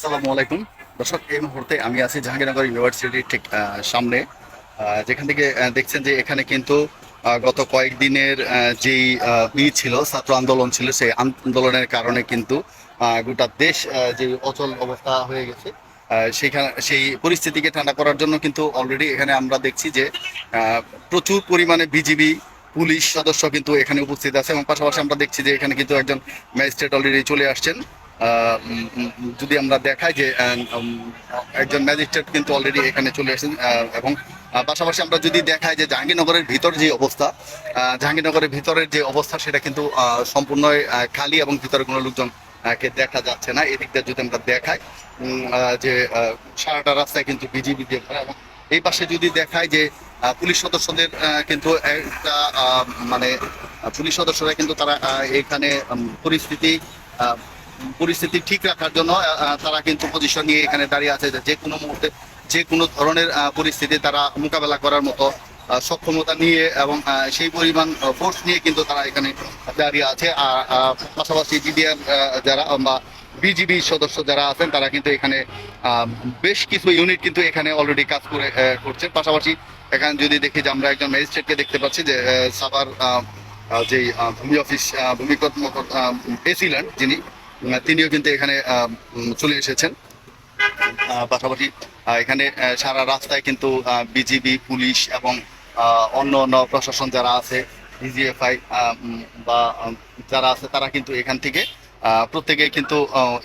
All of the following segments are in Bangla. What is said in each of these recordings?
আসসালামু আলাইকুম দর্শক, এই মুহূর্তে আমি আছি জাহাঙ্গীরনগর ইউনিভার্সিটির ঠিক সামনে, যেখান থেকে দেখছেন যে এখানে কিন্তু গত কয়েকদিনের যেই ছিল, ছাত্র আন্দোলন ছিল, সেই আন্দোলনের কারণে কিন্তু গোটা দেশ যে অচল অবস্থা হয়ে গেছে। সেখানে সেই পরিস্থিতিকে ঠান্ডা করার জন্য কিন্তু অলরেডি এখানে আমরা দেখছি যে প্রচুর পরিমাণে বিজিবি পুলিশ সদস্য কিন্তু এখানে উপস্থিত আছে, এবং পাশাপাশি আমরা দেখছি যে এখানে কিন্তু একজন ম্যাজিস্ট্রেট অলরেডি চলে আসছেন। যদি আমরা দেখাই যে একজন ম্যাজিস্ট্রেট কিন্তু অলরেডি এখানে চলে আসেন, এবং পাশাপাশি আমরা যদি দেখাই যে জাহাঙ্গীরনগরের ভিতর যে অবস্থা, জাহাঙ্গীরনগরের ভিতরের যে অবস্থা সেটা কিন্তু সম্পূর্ণ খালি, এবং ভিতরে কোনো লোকজন কে দেখা যাচ্ছে না। এদিক দিয়ে যদি আমরা দেখাই যে সারাটা রাস্তায় কিন্তু বিজিবি দিয়ে ভরা, এবং এই পাশে যদি দেখায় যে পুলিশ সদস্যদের কিন্তু একটা মানে পুলিশ সদস্যরা কিন্তু তারা এখানে পরিস্থিতি আহ, পরিস্থিতি ঠিক রাখার জন্য তারা কিন্তু পজিশন নিয়ে এখানে দাঁড়িয়ে আছে, যে কোনো মুহূর্তে যে কোনো ধরনের পরিস্থিতি তারা মোকাবেলা করার মতো সক্ষমতা নিয়ে, এবং সেই পরিমাণ ফোর্স নিয়ে কিন্তু তারা এখানে দাঁড়িয়ে আছে। আর পাশাপাশি জিডিআর যারা বা বিজিবি সদস্য যারা আছেন তারা কিন্তু এখানে বেশ কিছু ইউনিট কিন্তু এখানে অলরেডি কাজ করছে। পাশাপাশি এখানে যদি দেখি যে আমরা একজন ম্যাজিস্ট্রেটকে দেখতে পাচ্ছি, যে সাভার যেই ভূমি অফিস ভূমি কর্মকর্তা ছিলেন যিনি, তিনিও কিন্তু এখানে চলে এসেছেন। পাশাপাশি এখানে সারা রাস্তায় কিন্তু বিজিবি পুলিশ এবং অন্য অন্য প্রশাসন যারা আছে, ডিজিএফআই বা যারা আছে, তারা কিন্তু এখান থেকে প্রত্যেকেই কিন্তু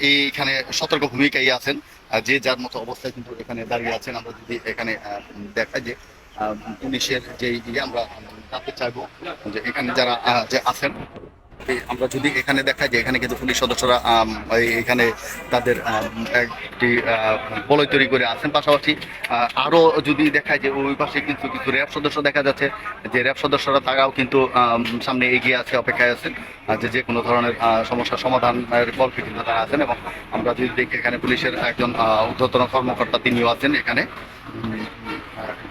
এইখানে সতর্ক ভূমিকায় আছেন। যে যার মতো অবস্থায় কিন্তু এখানে দাঁড়িয়ে আছেন। আমরা যদি এখানে দেখাই যে পুলিশের যে আমরা জানতে চাইবো যে এখানে যারা যে আছেন, আমরা যদি এখানে দেখাই যে এখানে কিন্তু পুলিশ সদস্যরা এখানে তাদের একটি বলয় তৈরি করে আছেন। পাশাপাশি আরো যদি দেখায় যে ওই পাশে কিন্তু কিছু র্যাব সদস্য দেখা যাচ্ছে, যে র্যাব সদস্যরা তারাও কিন্তু সামনে এগিয়ে আছে, অপেক্ষায় আছেন যে কোনো ধরনের সমস্যার সমাধানের কল্পে কিন্তু তারা আছেন। এবং আমরা যদি দেখি এখানে পুলিশের একজন ঊর্ধ্বতন কর্মকর্তা তিনিও আছেন এখানে।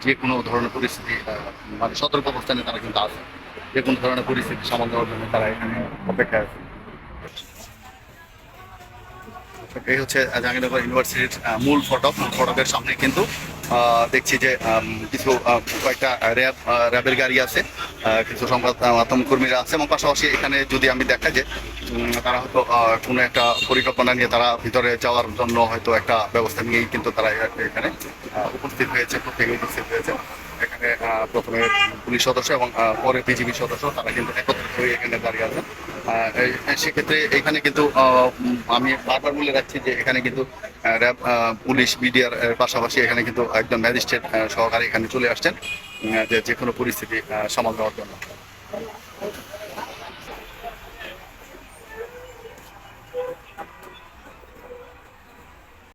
যে কোনো ধরনের পরিস্থিতি মানে সতর্ক অবস্থানে তারা কিন্তু আছে, যে কোনো ধরনের পরিস্থিতি সামাল দেওয়ার জন্য তারা এখানে অপেক্ষায় আছে। এই হচ্ছে জাহাঙ্গীরনগর ইউনিভার্সিটির মূল ফটকের সামনে কিন্তু দেখছি যে কিছু কয়েকটা র্যাবের গাড়ি আছে, কিছু সংবাদ মাধ্যম কর্মীরা আছে, এবং পাশাপাশি এখানে যদি আমি দেখা যে তারা হয়তো কোনো একটা পরিকল্পনা নিয়ে তারা ভিতরে যাওয়ার জন্য হয়তো একটা ব্যবস্থা নিয়েই কিন্তু তারা এখানে উপস্থিত হয়েছে, প্রত্যেকে উপস্থিত হয়েছে। এখানে প্রথমে পুলিশ সদস্য এবং পরে বিজিবি সদস্য তারা কিন্তু একত্রিত হয়ে এখানে দাঁড়িয়ে আছেন। সেক্ষেত্রে এখানে কিন্তু আমি বারবার বলে রাখছি যে এখানে কিন্তু র্যাব পুলিশ বিডিআর পাশাপাশি এখানে কিন্তু একজন ম্যাজিস্ট্রেট সহকারে এখানে চলে আসছেন যে কোনো পরিস্থিতি সামাল দেওয়ার জন্য।